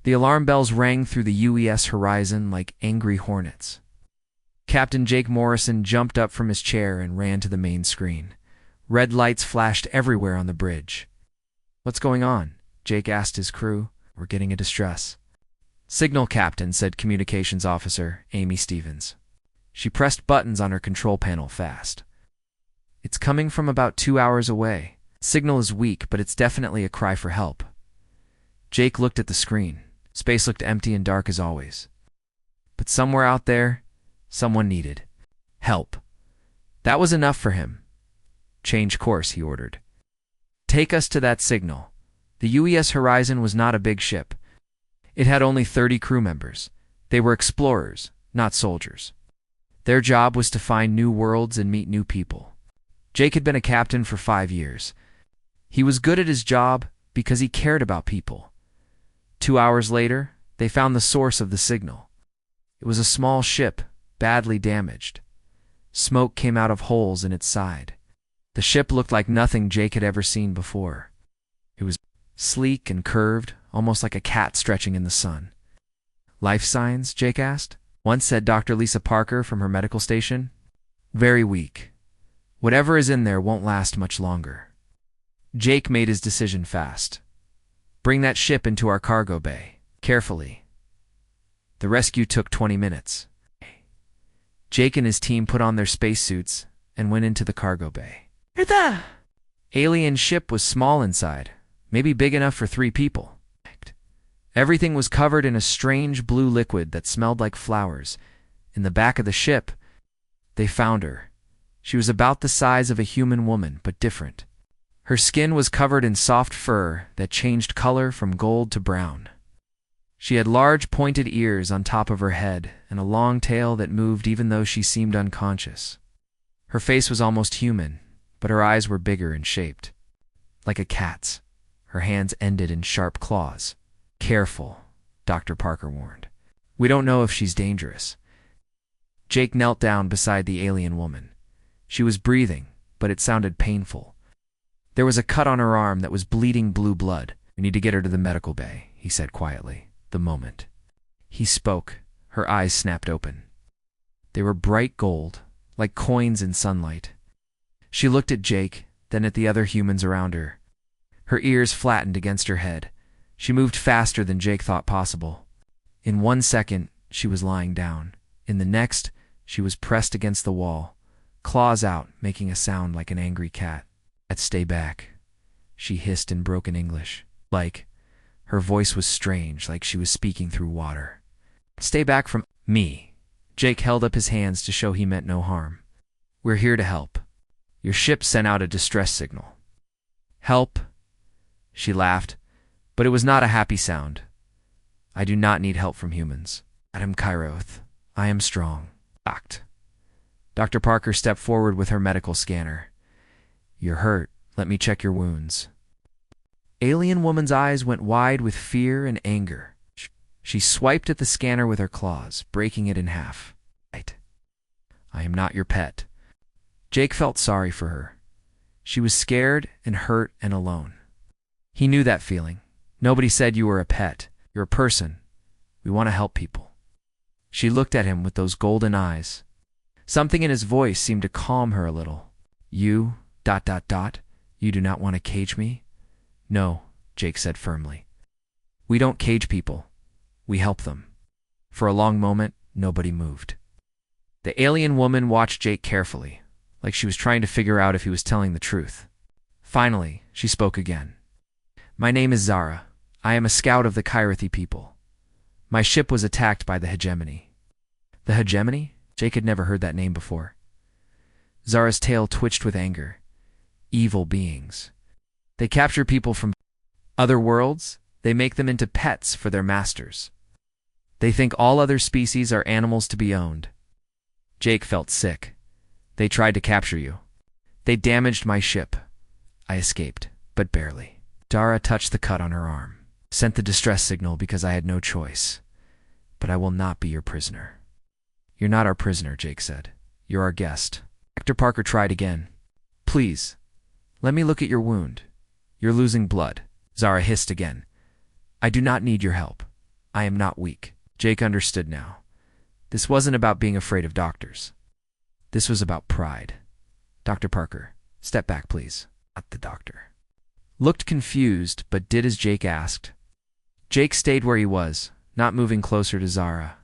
The alarm bells rang through the UES horizon like angry hornets. Captain Jake Morrison jumped up from his chair and ran to the main screen. Red lights flashed everywhere on the bridge. "What's going on?" Jake asked his crew. "We're getting a distress." "Signal, Captain," said Communications Officer Amy Stevens. She pressed buttons on her control panel fast. "It's coming from about 2 hours away. Signal is weak, but it's definitely a cry for help." Jake looked at the screen. Space looked empty and dark as always. But somewhere out there, someone needed help. That was enough for him. "Change course," he ordered. "Take us to that signal." The UES Horizon was not a big ship. It had only 30 crew members. They were explorers, not soldiers. Their job was to find new worlds and meet new people. Jake had been a captain for 5 years. He was good at his job because he cared about people. 2 hours later, they found the source of the signal. It was a small ship, badly damaged. Smoke came out of holes in its side. The ship looked like nothing Jake had ever seen before. It was sleek and curved, almost like a cat stretching in the sun. "Life signs?" Jake asked. "Once," said Dr. Lisa Parker from her medical station. "Very weak. Whatever is in there won't last much longer." Jake made his decision fast. "Bring that ship into our cargo bay, carefully." The rescue took 20 minutes. Jake and his team put on their spacesuits and went into the cargo bay. The alien ship was small inside, maybe big enough for 3 people. Everything was covered in a strange blue liquid that smelled like flowers. In the back of the ship, they found her. She was about the size of a human woman, but different. Her skin was covered in soft fur that changed color from gold to brown. She had large pointed ears on top of her head and a long tail that moved even though she seemed unconscious. Her face was almost human, but her eyes were bigger and shaped. Like a cat's. Her hands ended in sharp claws. "Careful," Dr. Parker warned. "We don't know if she's dangerous." Jake knelt down beside the alien woman. She was breathing, but it sounded painful. There was a cut on her arm that was bleeding blue blood. "We need to get her to the medical bay," he said quietly. The moment he spoke, her eyes snapped open. They were bright gold, like coins in sunlight. She looked at Jake, then at the other humans around her. Her ears flattened against her head. She moved faster than Jake thought possible. In 1 second, she was lying down. In the next, she was pressed against the wall, claws out, making a sound like an angry cat. "Stay back," she hissed in broken English. Her voice was strange, like she was speaking through water. "Stay back from me." Jake held up his hands to show he meant no harm. "We're here to help. Your ship sent out a distress signal." "Help?" She laughed, but it was not a happy sound. "I do not need help from humans. Adam Kairoth, I am strong." Act. Dr. Parker stepped forward with her medical scanner. "You're hurt. Let me check your wounds." Alien woman's eyes went wide with fear and anger. She swiped at the scanner with her claws, breaking it in half. "I am not your pet." Jake felt sorry for her. She was scared and hurt and alone. He knew that feeling. Nobody said you were a pet. You're a person. We want to help people. She looked at him with those golden eyes. Something in his voice seemed to calm her a little. You do not want to cage me?" "No," Jake said firmly. "We don't cage people. We help them." For a long moment, nobody moved. The alien woman watched Jake carefully, like she was trying to figure out if he was telling the truth. Finally, she spoke again. "My name is Zara. I am a scout of the Kairothi people. My ship was attacked by the hegemony." "The hegemony?" Jake had never heard that name before. Zara's tail twitched with anger. "Evil beings. They capture people from other worlds. They make them into pets for their masters. They think all other species are animals to be owned." Jake felt sick. "They tried to capture you. They damaged my ship. I escaped, but barely." Zara touched the cut on her arm. "Sent the distress signal because I had no choice. But I will not be your prisoner." "You're not our prisoner," Jake said. "You're our guest." Dr. Parker tried again. "Please, let me look at your wound. You're losing blood." Zara hissed again. "I do not need your help. I am not weak. Jake understood now. This wasn't about being afraid of doctors. This was about pride. Dr. Parker, step back, please. Not the doctor. Looked confused, but did as Jake asked. Jake stayed where he was, not moving closer to Zara.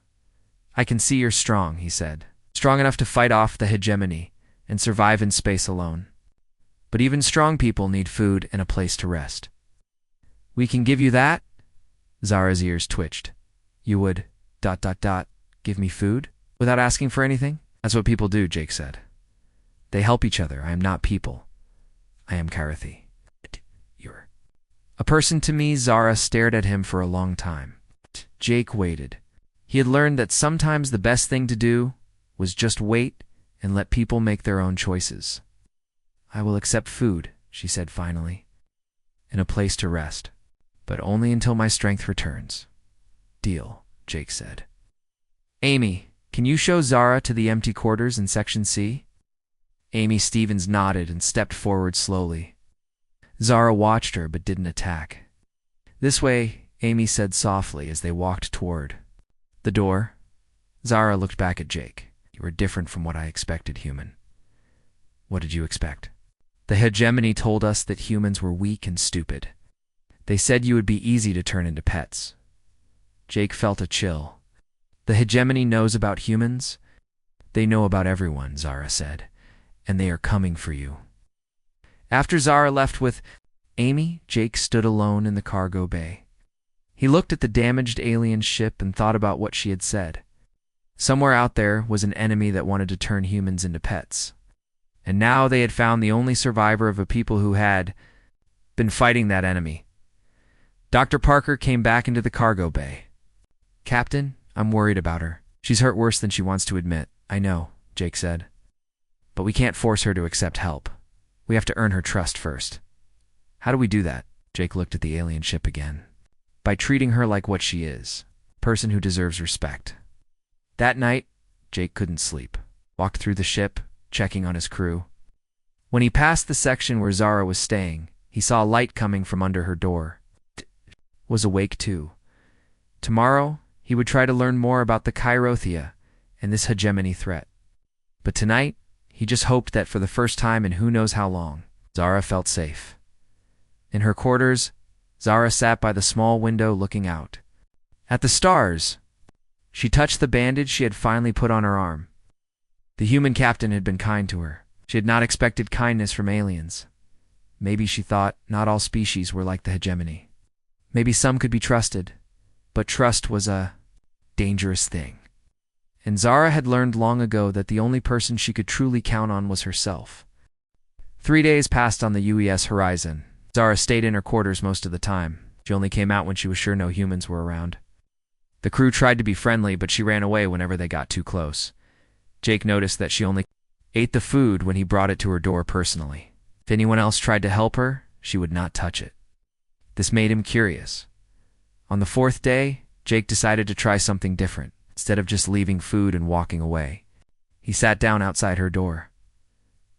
I can see you're strong, he said. Strong enough to fight off the hegemony and survive in space alone. But even strong people need food and a place to rest. We can give you that? Zara's ears twitched. You would, ... give me food? Without asking for anything? That's what people do, Jake said. They help each other. I am not people. I am Karathi. You're a person to me. Zara stared at him for a long time. Jake waited. He had learned that sometimes the best thing to do was just wait and let people make their own choices. I will accept food, she said finally, and a place to rest, but only until my strength returns. Deal, Jake said. Amy, can you show Zara to the empty quarters in Section C? Amy Stevens nodded and stepped forward slowly. Zara watched her but didn't attack. This way, Amy said softly as they walked toward the door. Zara looked back at Jake. You were different from what I expected, human. What did you expect? The hegemony told us that humans were weak and stupid. They said you would be easy to turn into pets. Jake felt a chill. The hegemony knows about humans. They know about everyone, Zara said, and they are coming for you. After Zara left with Amy, Jake stood alone in the cargo bay. He looked at the damaged alien ship and thought about what she had said. Somewhere out there was an enemy that wanted to turn humans into pets. And now they had found the only survivor of a people who had been fighting that enemy. Dr. Parker came back into the cargo bay. Captain, I'm worried about her. She's hurt worse than she wants to admit. I know, Jake said. But we can't force her to accept help. We have to earn her trust first. How do we do that? Jake looked at the alien ship again. By treating her like what she is, a person who deserves respect. That night, Jake couldn't sleep. Walked through the ship, checking on his crew. When he passed the section where Zara was staying, he saw a light coming from under her door. Was awake too. Tomorrow, he would try to learn more about the Kairothea and this hegemony threat. But tonight, he just hoped that for the first time in who knows how long, Zara felt safe. In her quarters, Zara sat by the small window looking out. At the stars, she touched the bandage she had finally put on her arm. The human captain had been kind to her. She had not expected kindness from aliens. Maybe she thought not all species were like the hegemony. Maybe some could be trusted, but trust was a dangerous thing. And Zara had learned long ago that the only person she could truly count on was herself. 3 days passed on the UES horizon. Zara stayed in her quarters most of the time. She only came out when she was sure no humans were around. The crew tried to be friendly, but she ran away whenever they got too close. Jake noticed that she only ate the food when he brought it to her door personally. If anyone else tried to help her, she would not touch it. This made him curious. On the 4th day, Jake decided to try something different. Instead of just leaving food and walking away, he sat down outside her door.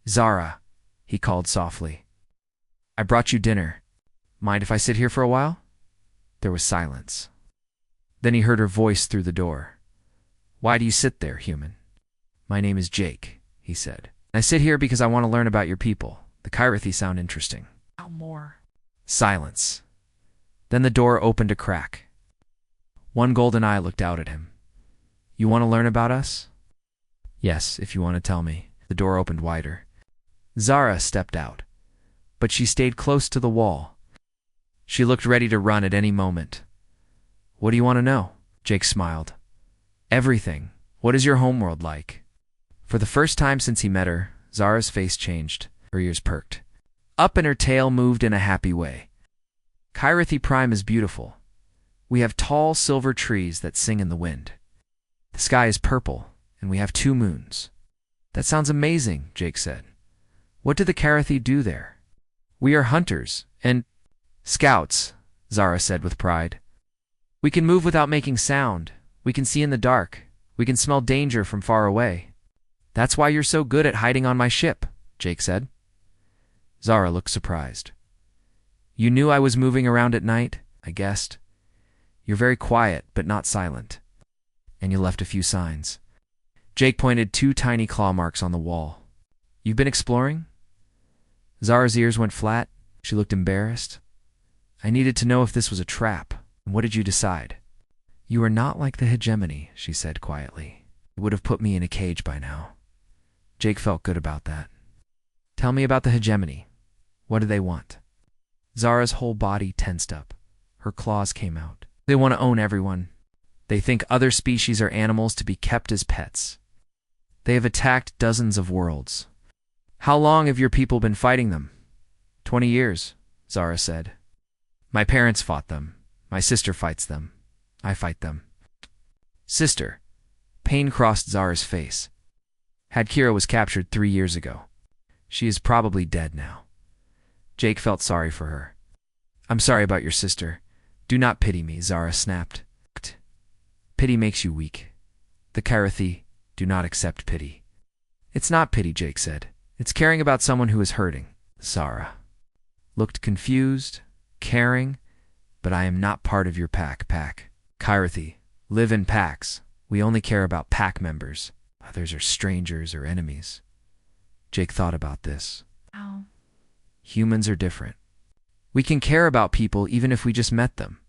Zara, he called softly. I brought you dinner. Mind if I sit here for a while? There was silence. Then he heard her voice through the door. Why do you sit there, human? My name is Jake, he said. I sit here because I want to learn about your people. The Kairothi sound interesting. How more? Silence. Then the door opened a crack. One golden eye looked out at him. You want to learn about us? Yes, if you want to tell me. The door opened wider. Zara stepped out, but she stayed close to the wall. She looked ready to run at any moment. What do you want to know? Jake smiled. Everything. What is your homeworld like? For the first time since he met her, Zara's face changed. Her ears perked up and her tail moved in a happy way. Kairothi Prime is beautiful. We have tall silver trees that sing in the wind. The sky is purple, and we have 2 moons. That sounds amazing, Jake said. What do the Karathi do there? We are hunters and scouts, Zara said with pride. We can move without making sound. We can see in the dark. We can smell danger from far away. That's why you're so good at hiding on my ship, Jake said. Zara looked surprised. You knew I was moving around at night, I guessed. You're very quiet, but not silent. And you left a few signs. Jake pointed 2 tiny claw marks on the wall. You've been exploring? Zara's ears went flat. She looked embarrassed. I needed to know if this was a trap. And what did you decide? You are not like the hegemony, she said quietly. It would have put me in a cage by now. Jake felt good about that. Tell me about the hegemony. What do they want? Zara's whole body tensed up. Her claws came out. They want to own everyone. They think other species are animals to be kept as pets. They have attacked dozens of worlds. How long have your people been fighting them? 20 years, Zara said. My parents fought them. My sister fights them. I fight them. Sister. Pain crossed Zara's face. Hadkira was captured 3 years ago. She is probably dead now. Jake felt sorry for her. I'm sorry about your sister. Do not pity me, Zara snapped. Pity makes you weak. The Karathi do not accept pity. It's not pity, Jake said. It's caring about someone who is hurting. Zara looked confused, caring, but I am not part of your pack. Karathi live in packs. We only care about pack members. Others are strangers or enemies. Jake thought about this. How? Humans are different. We can care about people even if we just met them.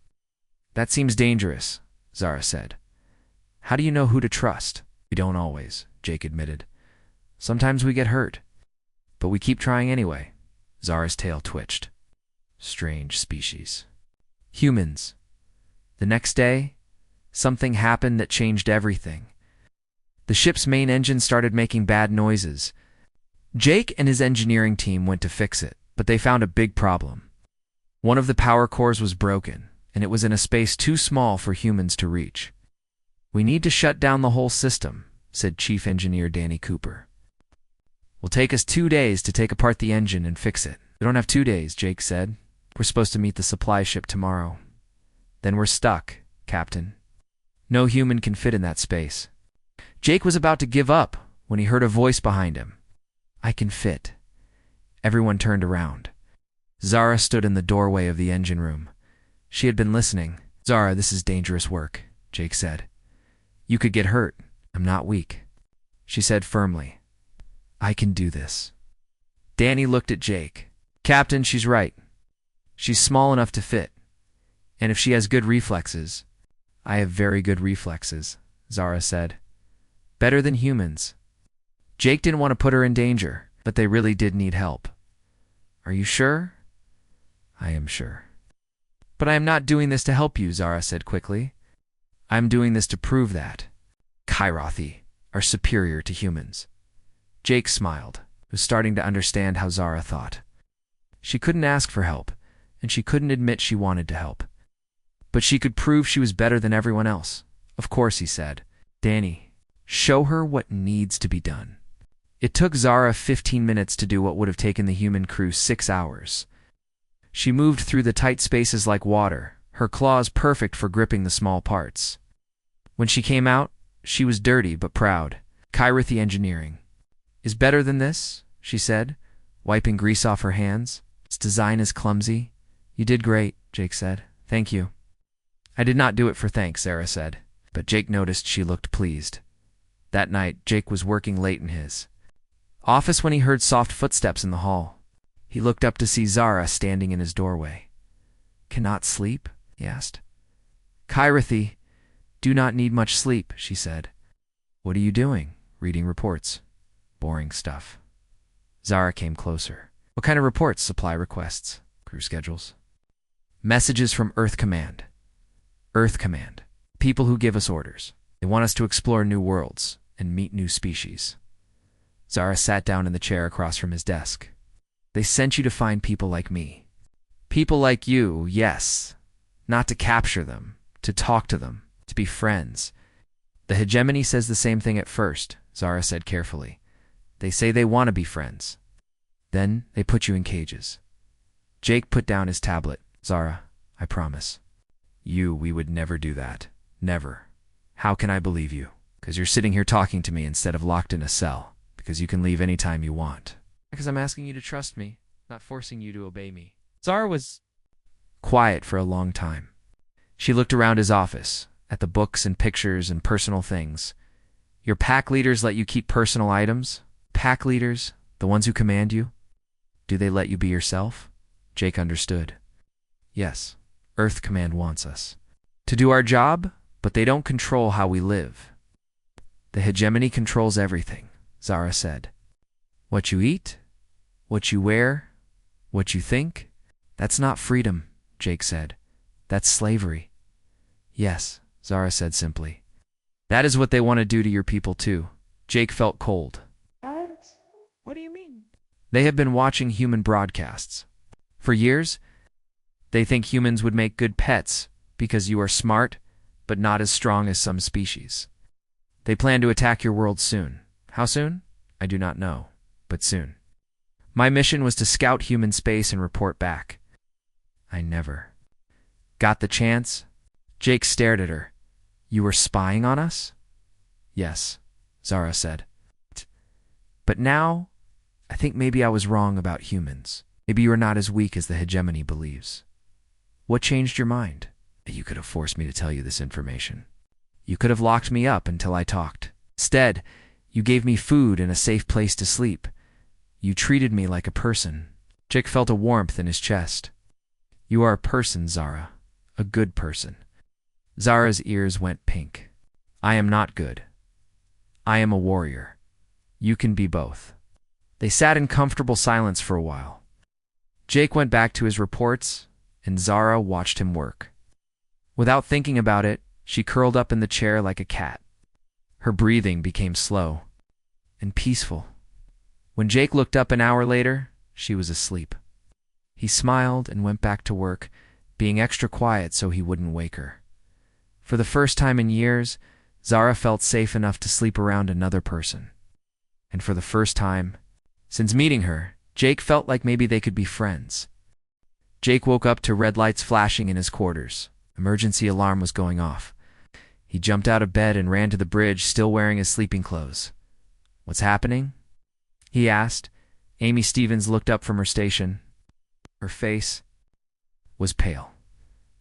That seems dangerous, Zara said. How do you know who to trust? We don't always, Jake admitted. Sometimes we get hurt. But we keep trying anyway. Zara's tail twitched. Strange species. Humans. The next day, something happened that changed everything. The ship's main engine started making bad noises. Jake and his engineering team went to fix it, but they found a big problem. One of the power cores was broken, and it was in a space too small for humans to reach. We need to shut down the whole system, said Chief Engineer Danny Cooper. Will take us 2 days to take apart the engine and fix it. We don't have 2 days, Jake said. We're supposed to meet the supply ship tomorrow. Then we're stuck, Captain. No human can fit in that space. Jake was about to give up when he heard a voice behind him. I can fit. Everyone turned around. Zara stood in the doorway of the engine room. She had been listening. Zara, this is dangerous work, Jake said. You could get hurt. I'm not weak. She said firmly. I can do this. Danny looked at Jake. Captain, she's right. She's small enough to fit. And if she has good reflexes. I have very good reflexes, Zara said. Better than humans. Jake didn't want to put her in danger, but they really did need help. Are you sure? I am sure. But I am not doing this to help you, Zara said quickly. I am doing this to prove that Karathi are superior to humans. Jake smiled, was starting to understand how Zara thought. She couldn't ask for help, and she couldn't admit she wanted to help. But she could prove she was better than everyone else. Of course, he said. Danny, show her what needs to be done. It took Zara 15 minutes to do what would have taken the human crew 6 hours. She moved through the tight spaces like water, her claws perfect for gripping the small parts. When she came out, she was dirty but proud. Karathi engineering is better than this, she said, wiping grease off her hands. Its design is clumsy. You did great, Jake said. Thank you. I did not do it for thanks, Zara said, but Jake noticed she looked pleased. That night, Jake was working late in his office when he heard soft footsteps in the hall. He looked up to see Zara standing in his doorway. Cannot sleep? He asked. Karathi do not need much sleep, she said. What are you doing? Reading reports. Boring stuff. Zara came closer. What kind of reports? Supply requests. Crew schedules. Messages from Earth Command. Earth Command. People who give us orders. They want us to explore new worlds and meet new species. Zara sat down in the chair across from his desk. They sent you to find people like me. People like you, yes. Not to capture them, to talk to them, to be friends. The hegemony says the same thing at first, Zara said carefully. They say they want to be friends. Then they put you in cages. Jake put down his tablet. Zara, I promise. We would never do that. Never. How can I believe you? Because you're sitting here talking to me instead of locked in a cell. Because you can leave any time you want. Because I'm asking you to trust me, not forcing you to obey me. Zara was quiet for a long time. She looked around his office, at the books and pictures and personal things. Your pack leaders let you keep personal items? Pack leaders? The ones who command you? Do they let you be yourself? Jake understood. Yes, Earth Command wants us to do our job, but they don't control how we live. The hegemony controls everything, Zara said. What you eat, what you wear, what you think, that's not freedom, Jake said. That's slavery. Yes, Zara said simply. That is what they want to do to your people too. Jake felt cold. What do you mean? They have been watching human broadcasts. For years, they think humans would make good pets because you are smart, but not as strong as some species. They plan to attack your world soon. How soon? I do not know, but soon. My mission was to scout human space and report back. I never got the chance. Jake stared at her. You were spying on us? Yes, Zara said. But now, I think maybe I was wrong about humans. Maybe you are not as weak as the hegemony believes. What changed your mind? You could have forced me to tell you this information. You could have locked me up until I talked. Instead, you gave me food and a safe place to sleep. You treated me like a person. Jake felt a warmth in his chest. You are a person, Zara. A good person. Zara's ears went pink. I am not good. I am a warrior. You can be both. They sat in comfortable silence for a while. Jake went back to his reports, and Zara watched him work. Without thinking about it, she curled up in the chair like a cat. Her breathing became slow and peaceful. When Jake looked up an hour later, she was asleep. He smiled and went back to work, being extra quiet so he wouldn't wake her. For the first time in years, Zara felt safe enough to sleep around another person. And for the first time, since meeting her, Jake felt like maybe they could be friends. Jake woke up to red lights flashing in his quarters. Emergency alarm was going off. He jumped out of bed and ran to the bridge, still wearing his sleeping clothes. What's happening? He asked. Amy Stevens looked up from her station. Her face was pale.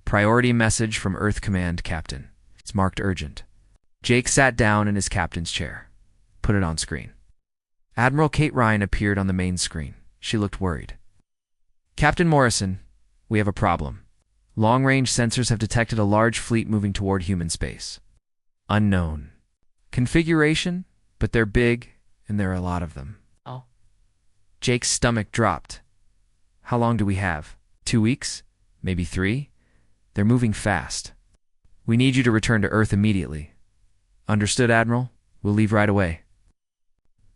Priority message from Earth Command, Captain. It's marked urgent. Jake sat down in his captain's chair. Put it on screen. Admiral Kate Ryan appeared on the main screen. She looked worried. Captain Morrison, we have a problem. Long-range sensors have detected a large fleet moving toward human space. Unknown configuration, but they're big, and there are a lot of them. Oh. Jake's stomach dropped. How long do we have? 2 weeks? Maybe 3? They're moving fast. We need you to return to Earth immediately. Understood, Admiral? We'll leave right away.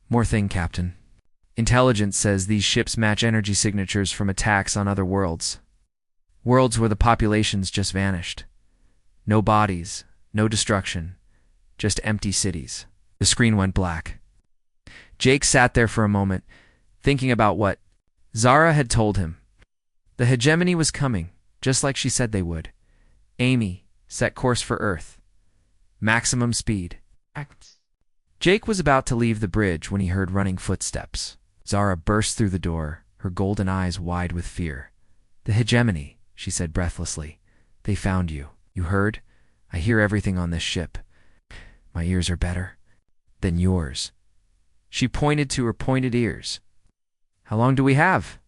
More thing, Captain. Intelligence says these ships match energy signatures from attacks on other worlds. Worlds where the populations just vanished. No bodies, no destruction, just empty cities. The screen went black. Jake sat there for a moment, thinking about what Zara had told him. The hegemony was coming, just like she said they would. Amy, set course for Earth. Maximum speed. Jake was about to leave the bridge when he heard running footsteps. Zara burst through the door, her golden eyes wide with fear. The hegemony, she said breathlessly. They found you. You heard? I hear everything on this ship. My ears are better than yours. She pointed to her pointed ears. How long do we have?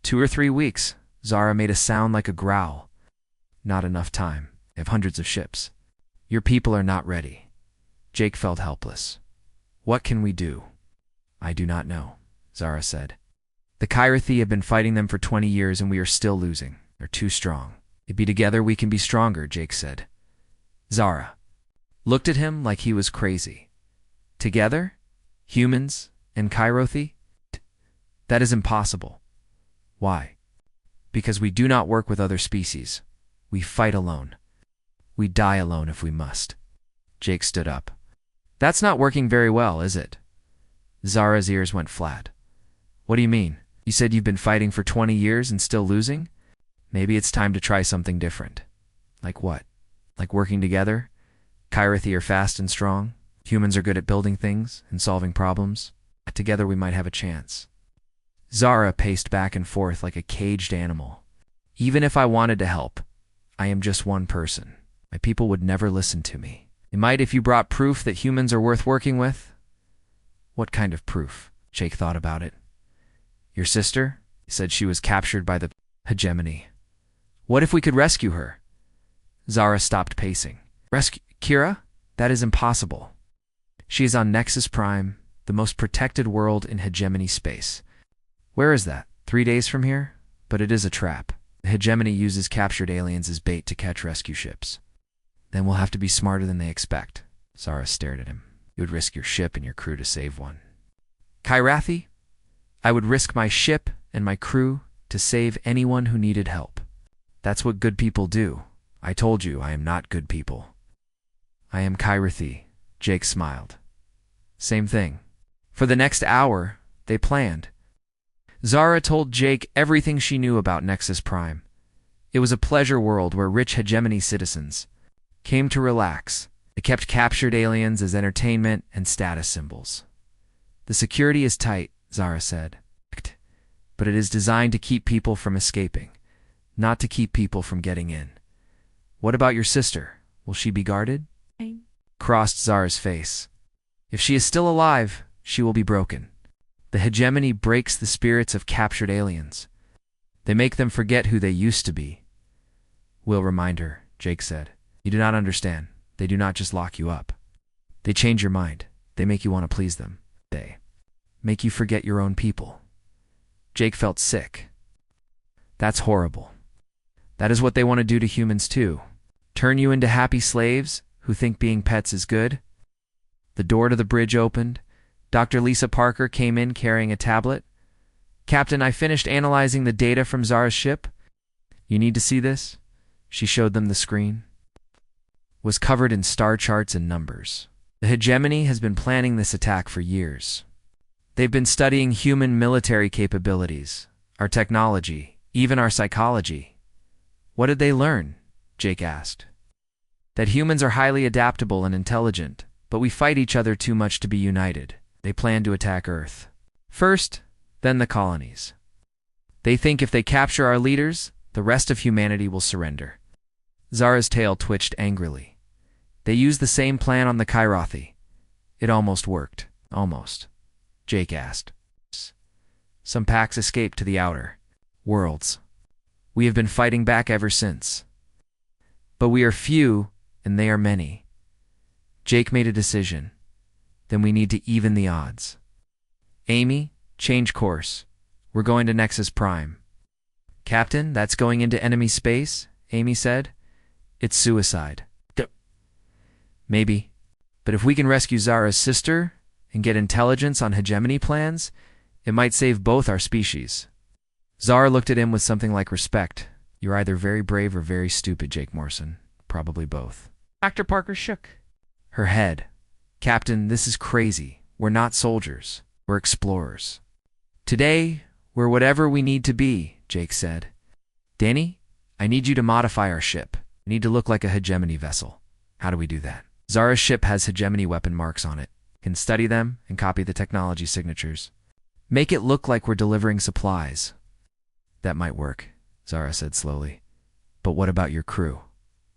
2 or 3 weeks. Zara made a sound like a growl. Not enough time. They have hundreds of ships. Your people are not ready. Jake felt helpless. What can we do? I do not know, Zara said. The Kyrathi have been fighting them for 20 years and we are still losing. They're too strong. If be together we can be stronger, Jake said. Zara looked at him like he was crazy. Together? Humans and Kyrathi? That is impossible. Why? Because we do not work with other species. We fight alone. We die alone if we must. Jake stood up. That's not working very well, is it? Zara's ears went flat. What do you mean? You said you've been fighting for 20 years and still losing? Maybe it's time to try something different. Like what? Like working together? Kyrathi are fast and strong. Humans are good at building things and solving problems. Together we might have a chance. Zara paced back and forth like a caged animal. Even if I wanted to help, I am just one person. My people would never listen to me. They might if you brought proof that humans are worth working with. What kind of proof? Jake thought about it. Your sister? He said she was captured by the hegemony. What if we could rescue her? Zara stopped pacing. Rescue Kira? That is impossible. She is on Nexus Prime, the most protected world in hegemony space. Where is that? 3 days from here? But it is a trap. The hegemony uses captured aliens as bait to catch rescue ships. Then we'll have to be smarter than they expect. Zara stared at him. You would risk your ship and your crew to save one. Kyrathi? I would risk my ship and my crew to save anyone who needed help. That's what good people do. I told you I am not good people. I am Kyrathi. Jake smiled. Same thing. For the next hour, they planned. Zara told Jake everything she knew about Nexus Prime. It was a pleasure world where rich hegemony citizens came to relax. They kept captured aliens as entertainment and status symbols. The security is tight, Zara said, but it is designed to keep people from escaping, not to keep people from getting in. What about your sister? Will she be guarded? Crossed Zara's face. If she is still alive, she will be broken. The hegemony breaks the spirits of captured aliens. They make them forget who they used to be. We'll remind her, Jake said. You do not understand. They do not just lock you up. They change your mind. They make you want to please them. They make you forget your own people. Jake felt sick. That's horrible. That is what they want to do to humans too. Turn you into happy slaves who think being pets is good. The door to the bridge opened. Dr. Lisa Parker came in carrying a tablet. Captain, I finished analyzing the data from Zara's ship. You need to see this? She showed them the screen. Was covered in star charts and numbers. The hegemony has been planning this attack for years. They've been studying human military capabilities, our technology, even our psychology. What did they learn? Jake asked. That humans are highly adaptable and intelligent, but we fight each other too much to be united. They plan to attack Earth. First, then the colonies. They think if they capture our leaders, the rest of humanity will surrender. Zara's tail twitched angrily. They used the same plan on the Kyrathi. It almost worked. Almost. Jake asked. Some packs escaped to the outer worlds. We have been fighting back ever since. But we are few, and they are many. Jake made a decision. Then we need to even the odds. Amy, change course. We're going to Nexus Prime. Captain, that's going into enemy space, Amy said. It's suicide. Maybe. But if we can rescue Zara's sister and get intelligence on hegemony plans, it might save both our species. Zara looked at him with something like respect. You're either very brave or very stupid, Jake Morrison. Probably both. Dr. Parker shook her head. Captain, this is crazy. We're not soldiers. We're explorers. Today, we're whatever we need to be, Jake said. Danny, I need you to modify our ship. We need to look like a hegemony vessel. How do we do that? Zara's ship has hegemony weapon marks on it. Can study them and copy the technology signatures. Make it look like we're delivering supplies. That might work, Zara said slowly. But what about your crew?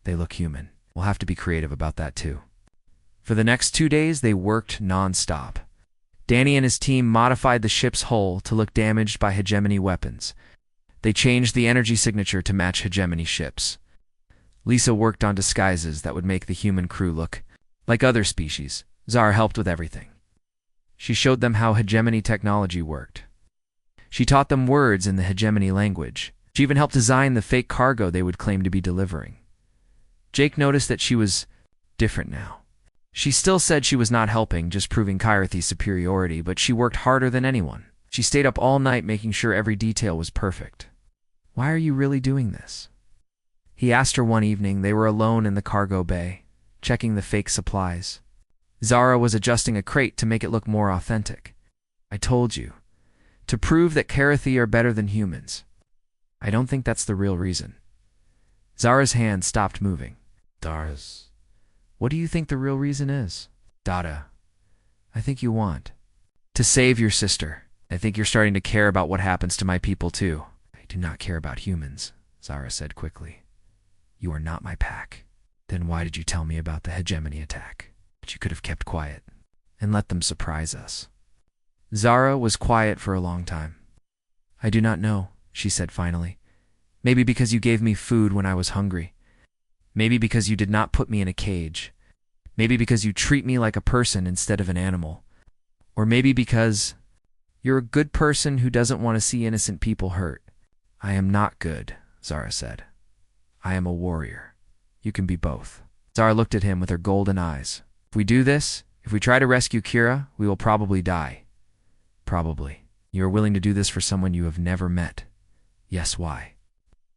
They look human. We'll have to be creative about that too. For the next 2 days, they worked non-stop. Danny and his team modified the ship's hull to look damaged by hegemony weapons. They changed the energy signature to match hegemony ships. Lisa worked on disguises that would make the human crew look like other species. Zara helped with everything. She showed them how hegemony technology worked. She taught them words in the hegemony language. She even helped design the fake cargo they would claim to be delivering. Jake noticed that she was different now. She still said she was not helping, just proving Kyrathi's superiority, but she worked harder than anyone. She stayed up all night making sure every detail was perfect. Why are you really doing this? He asked her one evening. They were alone in the cargo bay, checking the fake supplies. Zara was adjusting a crate to make it look more authentic. I told you. To prove that Kyrathi are better than humans. I don't think that's the real reason. Zara's hand stopped moving. Dara's. What do you think the real reason is? Dada. I think you want to save your sister. I think you're starting to care about what happens to my people too. I do not care about humans, Zara said quickly. You are not my pack. Then why did you tell me about the hegemony attack? But you could have kept quiet and let them surprise us. Zara was quiet for a long time. I do not know, she said finally. Maybe because you gave me food when I was hungry. Maybe because you did not put me in a cage. Maybe because you treat me like a person instead of an animal. Or maybe because you're a good person who doesn't want to see innocent people hurt. I am not good, Zara said. I am a warrior. You can be both. Zara looked at him with her golden eyes. If we do this, if we try to rescue Kira, we will probably die. Probably. You are willing to do this for someone you have never met. Yes, why?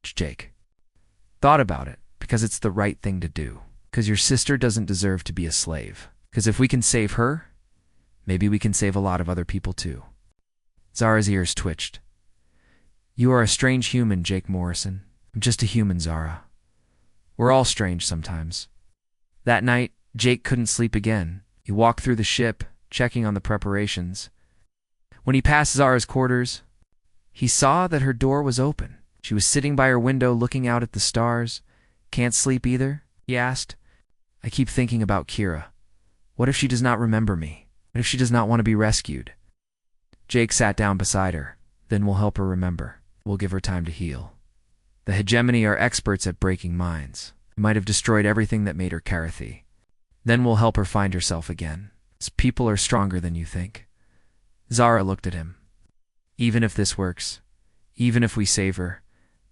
Jake. Thought about it, because it's the right thing to do. Because your sister doesn't deserve to be a slave. Because if we can save her, maybe we can save a lot of other people too. Zara's ears twitched. You are a strange human, Jake Morrison. I'm just a human, Zara. We're all strange sometimes. That night, Jake couldn't sleep again. He walked through the ship, checking on the preparations. When he passed Zara's quarters, he saw that her door was open. She was sitting by her window looking out at the stars. Can't sleep either? He asked. I keep thinking about Kira. What if she does not remember me? What if she does not want to be rescued? Jake sat down beside her. Then we'll help her remember. We'll give her time to heal. The hegemony are experts at breaking minds. They might have destroyed everything that made her Karathi. Then we'll help her find herself again. People are stronger than you think. Zara looked at him. Even if this works, even if we save her,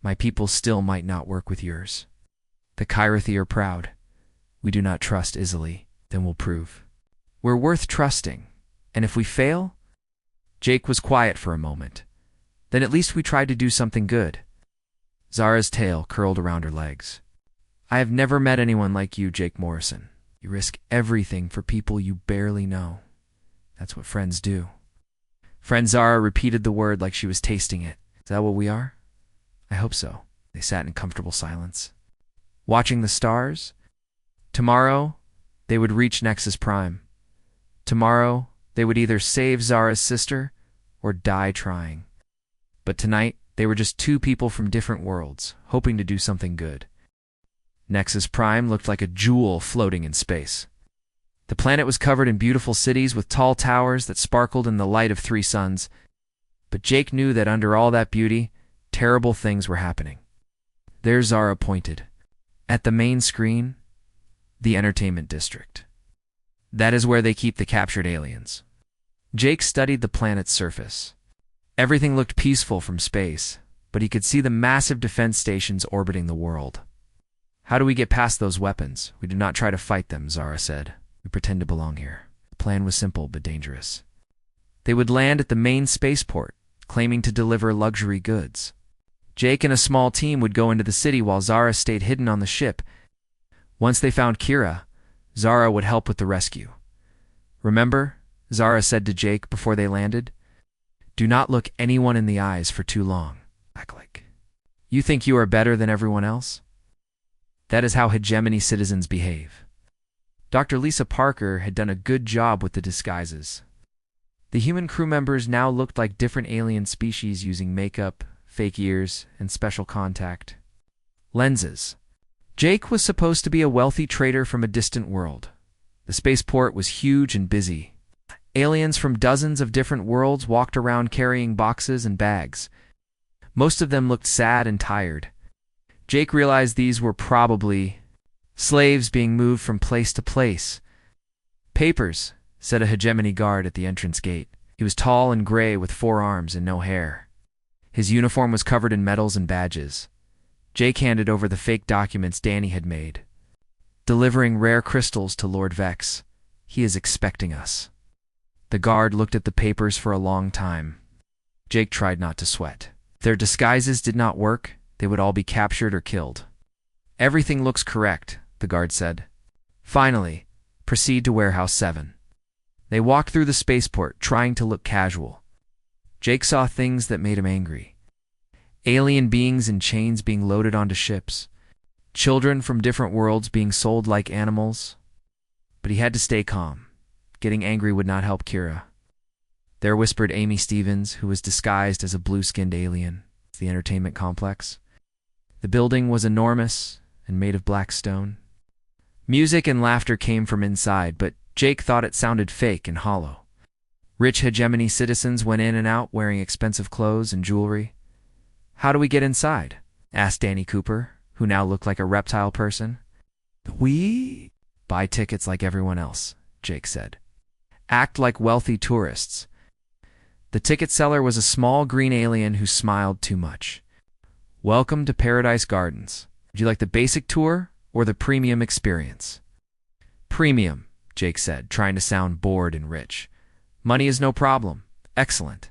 my people still might not work with yours. The Karathi are proud. We do not trust easily. Then we'll prove. We're worth trusting. And if we fail? Jake was quiet for a moment. Then at least we tried to do something good. Zara's tail curled around her legs. I have never met anyone like you, Jake Morrison. You risk everything for people you barely know. That's what friends do. Friend Zara repeated the word like she was tasting it. Is that what we are? I hope so. They sat in comfortable silence. Watching the stars? Tomorrow, they would reach Nexus Prime. Tomorrow, they would either save Zara's sister or die trying. But tonight, they were just two people from different worlds, hoping to do something good. Nexus Prime looked like a jewel floating in space. The planet was covered in beautiful cities with tall towers that sparkled in the light of 3 suns. But Jake knew that under all that beauty, terrible things were happening. There Zara pointed. At the main screen, the entertainment district. That is where they keep the captured aliens. Jake studied the planet's surface. Everything looked peaceful from space, but he could see the massive defense stations orbiting the world. How do we get past those weapons? We do not try to fight them, Zara said. We pretend to belong here. The plan was simple but dangerous. They would land at the main spaceport, claiming to deliver luxury goods. Jake and a small team would go into the city while Zara stayed hidden on the ship. Once they found Kira, Zara would help with the rescue. Remember, Zara said to Jake before they landed, do not look anyone in the eyes for too long. Act like you think you are better than everyone else? That is how hegemony citizens behave. Dr. Lisa Parker had done a good job with the disguises. The human crew members now looked like different alien species using makeup, fake ears, and special contact lenses. Jake was supposed to be a wealthy trader from a distant world. The spaceport was huge and busy. Aliens from dozens of different worlds walked around carrying boxes and bags. Most of them looked sad and tired. Jake realized these were probably slaves being moved from place to place. Papers, said a hegemony guard at the entrance gate. He was tall and gray with 4 arms and no hair. His uniform was covered in medals and badges. Jake handed over the fake documents Danny had made. Delivering rare crystals to Lord Vex. He is expecting us. The guard looked at the papers for a long time. Jake tried not to sweat. If their disguises did not work, they would all be captured or killed. Everything looks correct, the guard said. Finally, proceed to Warehouse 7. They walked through the spaceport, trying to look casual. Jake saw things that made him angry. Alien beings in chains being loaded onto ships. Children from different worlds being sold like animals. But he had to stay calm. Getting angry would not help Kira. There whispered Amy Stevens, who was disguised as a blue-skinned alien. The entertainment complex. The building was enormous, and made of black stone. Music and laughter came from inside, but Jake thought it sounded fake and hollow. Rich hegemony citizens went in and out wearing expensive clothes and jewelry. "How do we get inside?" asked Danny Cooper, who now looked like a reptile person. "We buy tickets like everyone else," Jake said. "Act like wealthy tourists." The ticket seller was a small green alien who smiled too much. "Welcome to Paradise Gardens. Would you like the basic tour or the premium experience?" "Premium," Jake said, trying to sound bored and rich. "Money is no problem. Excellent.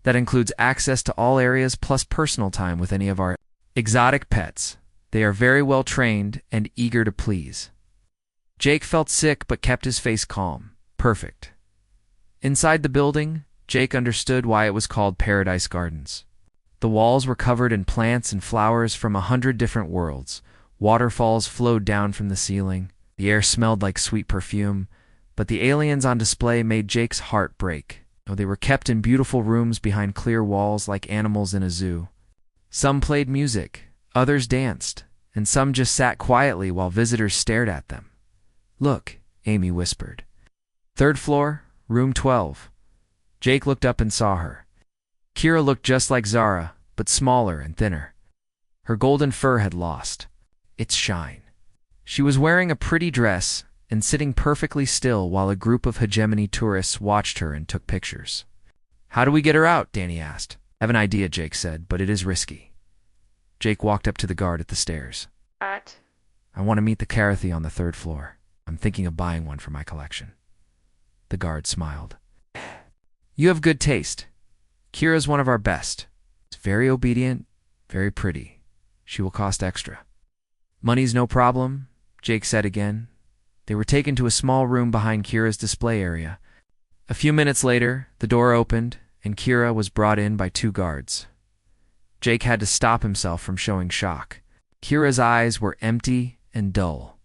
That includes access to all areas plus personal time with any of our exotic pets. They are very well trained and eager to please." Jake felt sick but kept his face calm. Perfect. Inside the building, Jake understood why it was called Paradise Gardens. The walls were covered in plants and flowers from 100 different worlds. Waterfalls flowed down from the ceiling. The air smelled like sweet perfume, but the aliens on display made Jake's heart break. They were kept in beautiful rooms behind clear walls like animals in a zoo. Some played music, others danced, and some just sat quietly while visitors stared at them. "Look," Amy whispered. "Third floor, room 12. Jake looked up and saw her. Kira looked just like Zara, but smaller and thinner. Her golden fur had lost its shine. She was wearing a pretty dress and sitting perfectly still while a group of hegemony tourists watched her and took pictures. "How do we get her out?" Danny asked. "I have an idea," Jake said, "but it is risky." Jake walked up to the guard at the stairs. "I want to meet the Carathie on the third floor. I'm thinking of buying one for my collection." The guard smiled. "You have good taste. Kira's one of our best. It's very obedient, very pretty. She will cost extra." "Money's no problem," Jake said again. They were taken to a small room behind Kira's display area. A few minutes later, the door opened, and Kira was brought in by 2 guards. Jake had to stop himself from showing shock. Kira's eyes were empty and dull.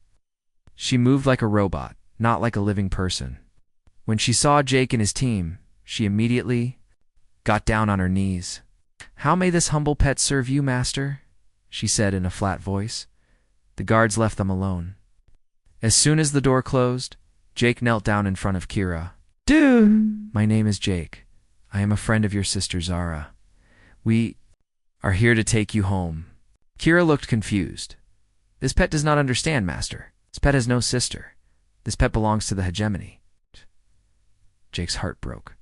She moved like a robot, not like a living person. When she saw Jake and his team, she immediately got down on her knees. "How may this humble pet serve you, master?" she said in a flat voice. The guards left them alone. As soon as the door closed, Jake knelt down in front of Kira. Dude. "My name is Jake. I am a friend of your sister Zara. We are here to take you home." Kira looked confused. "This pet does not understand, master. This pet has no sister. This pet belongs to the hegemony." Jake's heart broke.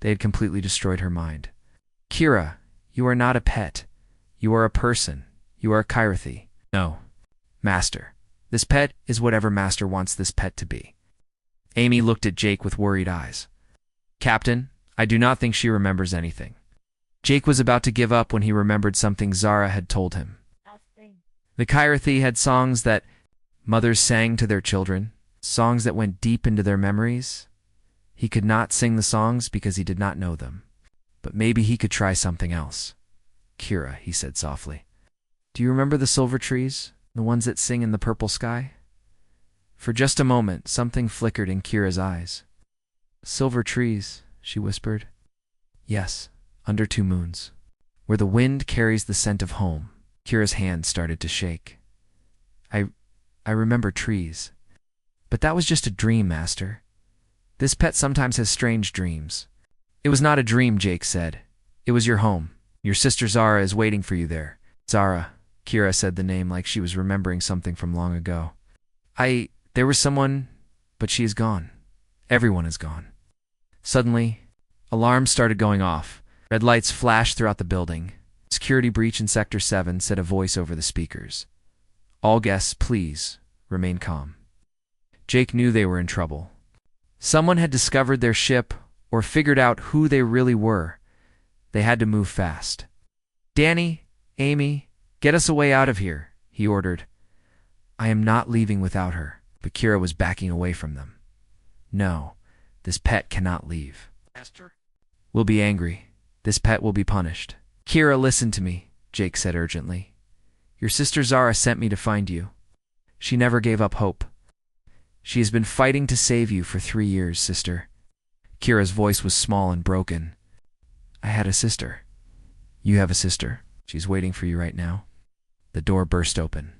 They had completely destroyed her mind. "Kira, you are not a pet. You are a person. You are a Carathie." "No, master. This pet is whatever master wants this pet to be." Amy looked at Jake with worried eyes. "Captain, I do not think she remembers anything." Jake was about to give up when he remembered something Zara had told him. The Carathie had songs that mothers sang to their children, songs that went deep into their memories. He could not sing the songs because he did not know them. But maybe he could try something else. "Kira," he said softly, "do you remember the silver trees, the ones that sing in the purple sky?" For just a moment, something flickered in Kira's eyes. "Silver trees," she whispered. "Yes, under 2 moons. Where the wind carries the scent of home." Kira's hand started to shake. I remember trees. But that was just a dream, master. This pet sometimes has strange dreams." "It was not a dream," Jake said. "It was your home. Your sister Zara is waiting for you there." "Zara," Kira said the name like she was remembering something from long ago. There was someone, but she is gone. Everyone is gone." Suddenly, alarms started going off. Red lights flashed throughout the building. "Security breach in Sector 7, said a voice over the speakers. "All guests, please, remain calm." Jake knew they were in trouble. Someone had discovered their ship or figured out who they really were. They had to move fast. "Danny, Amy, get us a way out of here," he ordered. "I am not leaving without her." But Kira was backing away from them. "No, this pet cannot leave. Master? We'll be angry. This pet will be punished." "Kira, listen to me," Jake said urgently. "Your sister Zara sent me to find you. She never gave up hope. She has been fighting to save you for 3 years, sister." Kira's voice was small and broken. "I had a sister. You have a sister. She's waiting for you right now." The door burst open.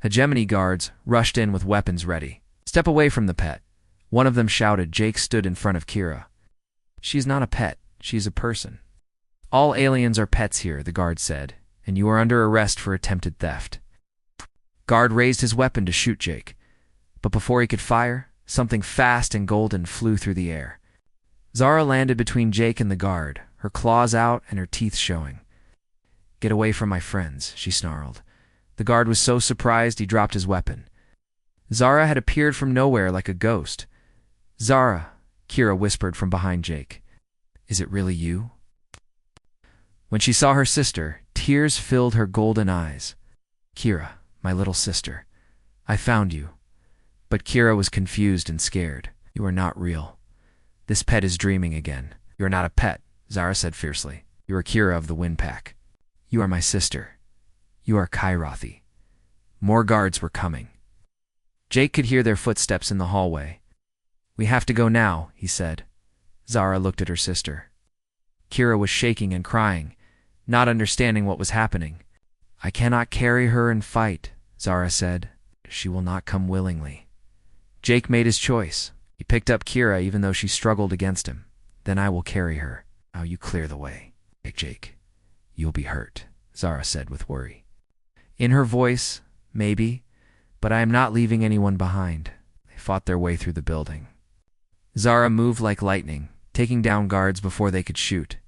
Hegemony guards rushed in with weapons ready. "Step away from the pet," one of them shouted. Jake stood in front of Kira. "She's not a pet, she's a person." "All aliens are pets here," the guard said, "and you are under arrest for attempted theft." Guard raised his weapon to shoot Jake, but before he could fire, something fast and golden flew through the air. Zara landed between Jake and the guard, her claws out and her teeth showing. "Get away from my friends," she snarled. The guard was so surprised he dropped his weapon. Zara had appeared from nowhere like a ghost. "Zara," Kira whispered from behind Jake. "Is it really you?" When she saw her sister, tears filled her golden eyes. "Kira, my little sister, I found you." But Kira was confused and scared. "You are not real. This pet is dreaming again." "You are not a pet," Zara said fiercely. "You are Kira of the Wind Pack. You are my sister. You are Kairothi." More guards were coming. Jake could hear their footsteps in the hallway. "We have to go now," he said. Zara looked at her sister. Kira was shaking and crying, not understanding what was happening. "I cannot carry her and fight," Zara said. "She will not come willingly." Jake made his choice. He picked up Kira even though she struggled against him. "Then I will carry her. Now you clear the way." "Jake, you'll be hurt," Zara said with worry. In her voice, maybe, but I am not leaving anyone behind. They fought their way through the building. Zara moved like lightning, taking down guards before they could shoot.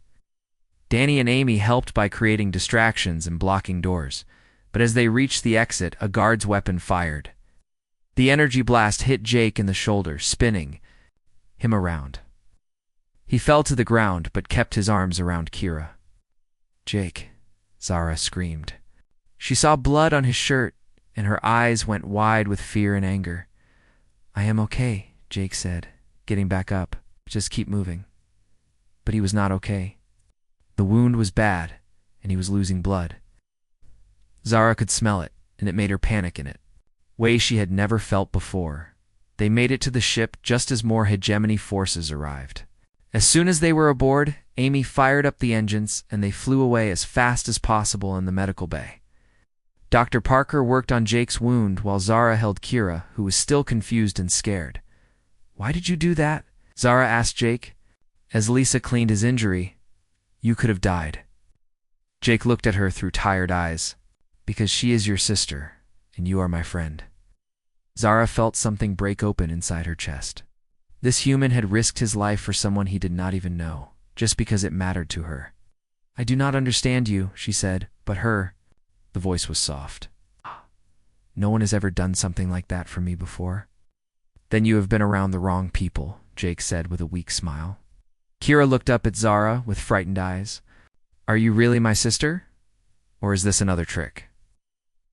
Danny and Amy helped by creating distractions and blocking doors, but as they reached the exit, a guard's weapon fired. The energy blast hit Jake in the shoulder, spinning him around. He fell to the ground but kept his arms around Kira. "Jake," Zara screamed. She saw blood on his shirt, and her eyes went wide with fear and anger. "I am okay," Jake said, getting back up. "Just keep moving." But he was not okay. The wound was bad, and he was losing blood. Zara could smell it, and it made her panic in it, ways she had never felt before. They made it to the ship just as more hegemony forces arrived. As soon as they were aboard, Amy fired up the engines, and they flew away as fast as possible in the medical bay. Dr. Parker worked on Jake's wound while Zara held Kira, who was still confused and scared. "Why did you do that?" Zara asked Jake. As Lisa cleaned his injury, "You could have died." Jake looked at her through tired eyes. "Because she is your sister, and you are my friend." Zara felt something break open inside her chest. This human had risked his life for someone he did not even know, just because it mattered to her. "I do not understand you," she said, "but her." The voice was soft. "No one has ever done something like that for me before." "Then you have been around the wrong people," Jake said with a weak smile. Kira looked up at Zara with frightened eyes. "Are you really my sister? Or is this another trick?"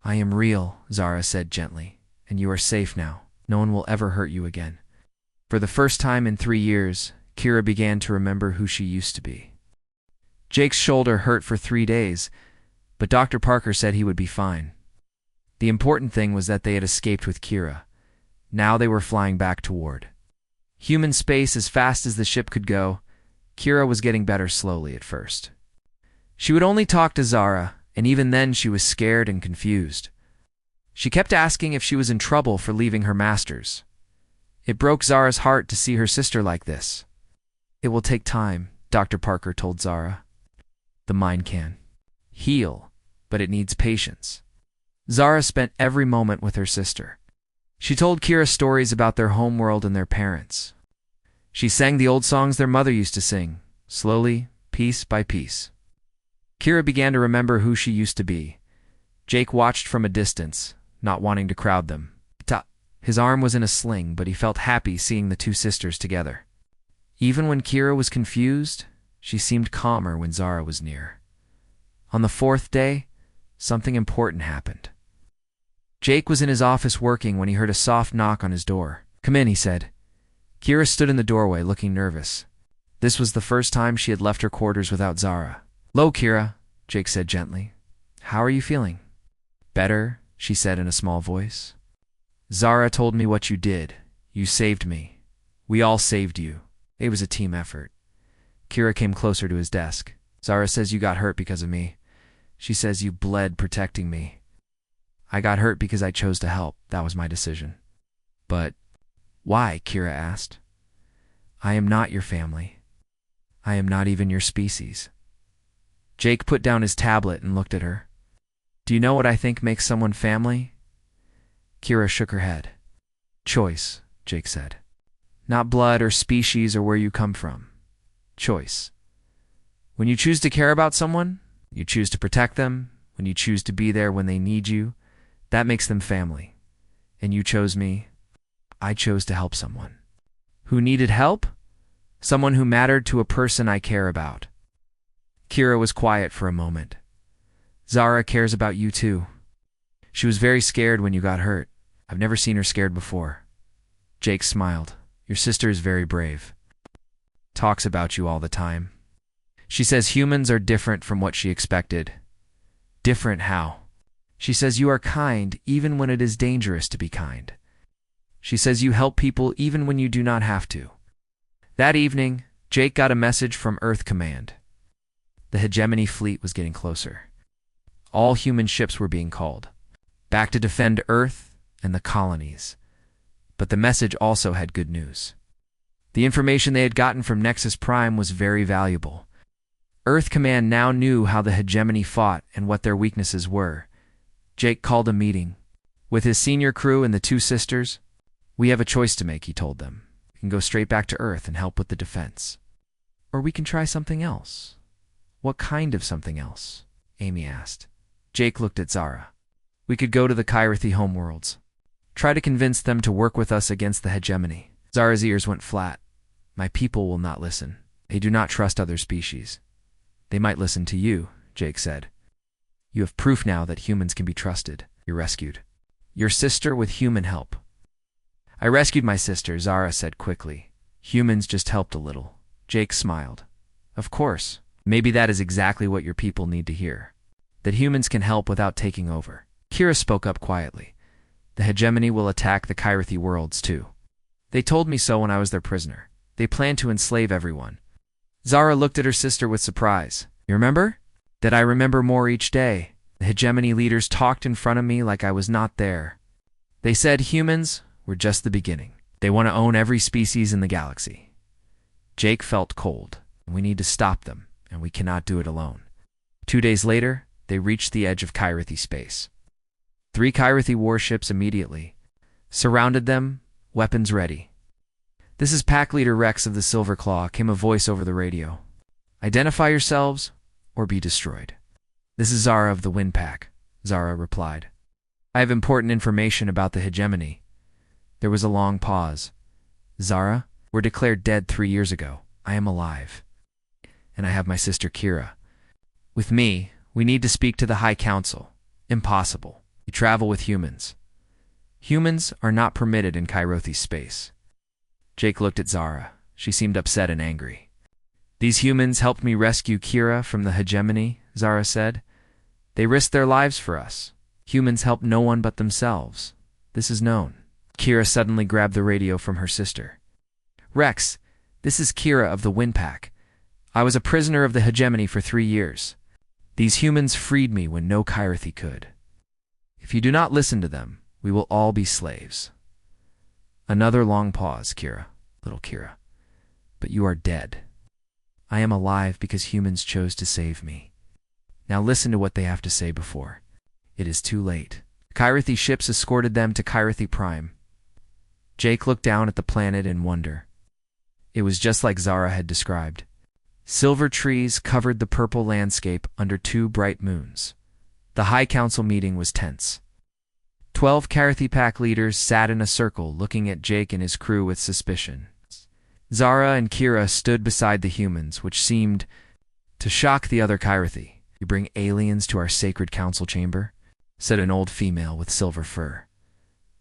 "I am real," Zara said gently, "and you are safe now. No one will ever hurt you again." For the first time in 3 years, Kira began to remember who she used to be. Jake's shoulder hurt for 3 days, but Dr. Parker said he would be fine. The important thing was that they had escaped with Kira. Now they were flying back toward human space as fast as the ship could go. Kira was getting better slowly at first. She would only talk to Zara, and even then she was scared and confused. She kept asking if she was in trouble for leaving her masters. It broke Zara's heart to see her sister like this. "It will take time," Dr. Parker told Zara. "The mind can heal, but it needs patience." Zara spent every moment with her sister. She told Kira stories about their homeworld and their parents. She sang the old songs their mother used to sing, slowly, piece by piece. Kira began to remember who she used to be. Jake watched from a distance, not wanting to crowd them. His arm was in a sling, but he felt happy seeing the two sisters together. Even when Kira was confused, she seemed calmer when Zara was near. On the 4th day, something important happened. Jake was in his office working when he heard a soft knock on his door. "Come in," he said. Kira stood in the doorway, looking nervous. This was the first time she had left her quarters without Zara. "Hello, Kira," Jake said gently. "How are you feeling?" "Better," she said in a small voice. "Zara told me what you did. You saved me. We all saved you. It was a team effort." Kira came closer to his desk. "Zara says you got hurt because of me. She says you bled protecting me." I got hurt because I chose to help. That was my decision. But why? Kira asked. I am not your family. I am not even your species. Jake put down his tablet and looked at her. Do you know what I think makes someone family? Kira shook her head. Choice, Jake said. Not blood or species or where you come from. Choice. When you choose to care about someone, you choose to protect them, when you choose to be there when they need you, that makes them family. And you chose me. I chose to help someone. Who needed help? Someone who mattered to a person I care about. Kira was quiet for a moment. Zara cares about you too. She was very scared when you got hurt. I've never seen her scared before. Jake smiled. Your sister is very brave. Talks about you all the time. She says humans are different from what she expected. Different how? She says you are kind even when it is dangerous to be kind. She says you help people even when you do not have to. That evening, Jake got a message from Earth Command. The hegemony fleet was getting closer. All human ships were being called, back to defend Earth and the colonies. But the message also had good news. The information they had gotten from Nexus Prime was very valuable. Earth Command now knew how the hegemony fought and what their weaknesses were. Jake called a meeting. With his senior crew and the two sisters, we have a choice to make, he told them. We can go straight back to Earth and help with the defense. Or we can try something else. What kind of something else? Amy asked. Jake looked at Zara. We could go to the Kyrathi homeworlds. Try to convince them to work with us against the hegemony. Zara's ears went flat. My people will not listen. They do not trust other species. They might listen to you, Jake said. You have proof now that humans can be trusted. You're rescued. Your sister with human help. I rescued my sister, Zara said quickly. Humans just helped a little. Jake smiled. Of course. Maybe that is exactly what your people need to hear. That humans can help without taking over. Kira spoke up quietly. The hegemony will attack the Kyrathi worlds too. They told me so when I was their prisoner. They plan to enslave everyone. Zara looked at her sister with surprise. You remember? That I remember more each day. The hegemony leaders talked in front of me like I was not there. They said humans were just the beginning. They want to own every species in the galaxy. Jake felt cold. We need to stop them, and we cannot do it alone. 2 days later, they reached the edge of Kyrathi space. 3 Kyrathi warships immediately surrounded them, weapons ready. This is Pack Leader Rex of the Silver Claw, came a voice over the radio. Identify yourselves or be destroyed. This is Zara of the Wind Pack, Zara replied. I have important information about the hegemony. There was a long pause. Zara, were declared dead 3 years ago. I am alive. And I have my sister Kira. With me, we need to speak to the High Council. Impossible. You travel with humans. Humans are not permitted in Kyrathi space. Jake looked at Zara. She seemed upset and angry. These humans helped me rescue Kira from the hegemony, Zara said. They risked their lives for us. Humans help no one but themselves. This is known. Kira suddenly grabbed the radio from her sister. Rex, this is Kira of the Wind Pack. I was a prisoner of the hegemony for 3 years. These humans freed me when no Kyrathi could. If you do not listen to them, we will all be slaves. Another long pause, Kira, little Kira. But you are dead. I am alive because humans chose to save me. Now listen to what they have to say before. It is too late. Kyrathi ships escorted them to Kyrathi Prime. Jake looked down at the planet in wonder. It was just like Zara had described. Silver trees covered the purple landscape under 2 bright moons. The High Council meeting was tense. 12 Kyrathi Pack leaders sat in a circle looking at Jake and his crew with suspicion. Zara and Kira stood beside the humans, which seemed to shock the other Kyrathi. You bring aliens to our sacred council chamber? Said an old female with silver fur.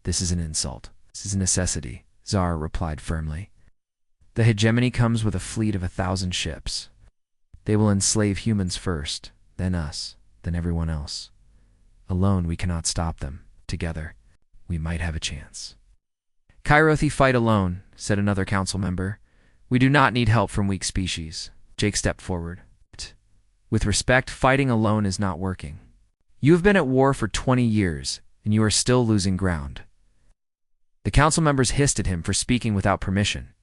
This is an insult. This is a necessity, Zara replied firmly. The hegemony comes with a fleet of 1,000 ships. They will enslave humans first, then us, then everyone else. Alone we cannot stop them. Together, we might have a chance. Kyrathi fight alone, said another council member. We do not need help from weak species. Jake stepped forward. With respect, fighting alone is not working. You have been at war for 20 years. and you are still losing ground." The council members hissed at him for speaking without permission,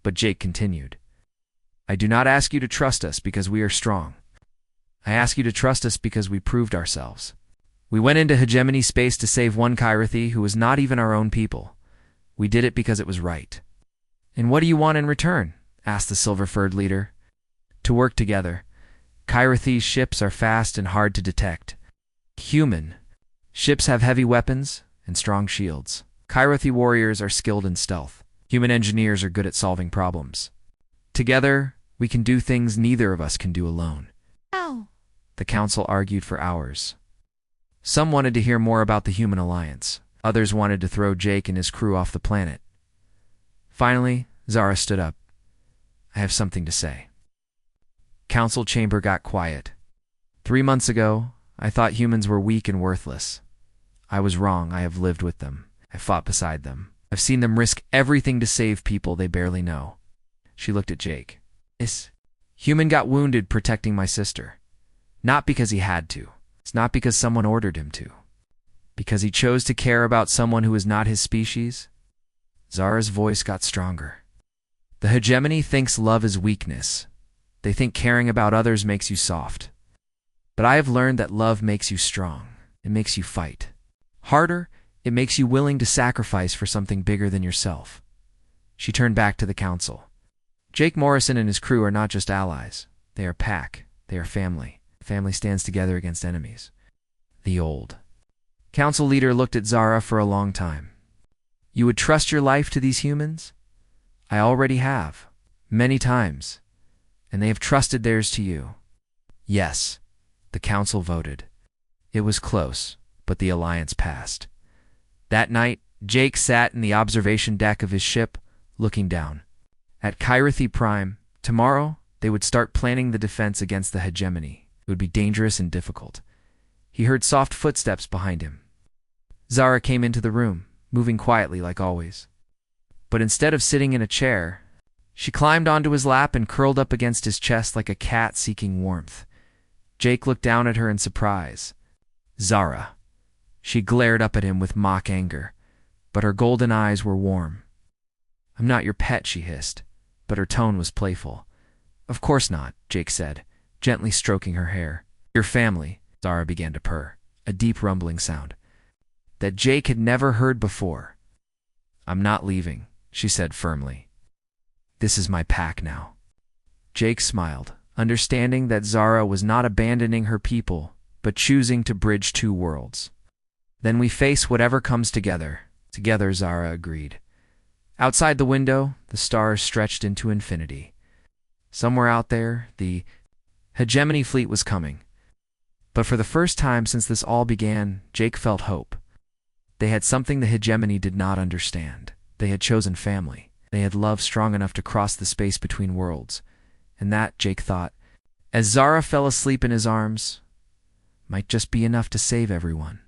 but Jake continued. "I do not ask you to trust us because we are strong. I ask you to trust us because we proved ourselves. We went into hegemony space to save one Kyrathi who was not even our own people. We did it because it was right." "And what do you want in return?" asked the silver-furred leader. "To work together. Kyrathi's ships are fast and hard to detect. Human ships have heavy weapons and strong shields. Kyrathi warriors are skilled in stealth. Human engineers are good at solving problems. Together, we can do things neither of us can do alone." Ow. The council argued for hours. Some wanted to hear more about the human alliance. Others wanted to throw Jake and his crew off the planet. Finally, Zara stood up. "I have something to say." Council chamber got quiet. 3 months ago, I thought humans were weak and worthless. I was wrong. I have lived with them. I fought beside them. I've seen them risk everything to save people they barely know. She looked at Jake. "This human got wounded protecting my sister. Not because he had to. It's not because someone ordered him to. Because he chose to care about someone who is not his species." Zara's voice got stronger. "The hegemony thinks love is weakness. They think caring about others makes you soft. But I have learned that love makes you strong. It makes you fight. Harder, it makes you willing to sacrifice for something bigger than yourself." She turned back to the council. "Jake Morrison and his crew are not just allies. They are pack. They are family. Family stands together against enemies." The old council leader looked at Zara for a long time. "You would trust your life to these humans?" "I already have. Many times. And they have trusted theirs to you." "Yes." The council voted. It was close, but the alliance passed. That night, Jake sat in the observation deck of his ship, looking down. At Kyrathi Prime, tomorrow, they would start planning the defense against the hegemony. It would be dangerous and difficult. He heard soft footsteps behind him. Zara came into the room, moving quietly like always. But instead of sitting in a chair, she climbed onto his lap and curled up against his chest like a cat seeking warmth. Jake looked down at her in surprise. "Zara." She glared up at him with mock anger, but her golden eyes were warm. "I'm not your pet," she hissed, but her tone was playful. "Of course not," Jake said, gently stroking her hair. "Your family," Zara began to purr, a deep rumbling sound that Jake had never heard before. "I'm not leaving," she said firmly. "This is my pack now." Jake smiled, understanding that Zara was not abandoning her people, but choosing to bridge two worlds. "Then we face whatever comes together." "Together," Zara agreed. Outside the window, the stars stretched into infinity. Somewhere out there, the hegemony fleet was coming. But for the first time since this all began, Jake felt hope. They had something the hegemony did not understand. They had chosen family. They had love strong enough to cross the space between worlds. And that, Jake thought, as Zara fell asleep in his arms, might just be enough to save everyone.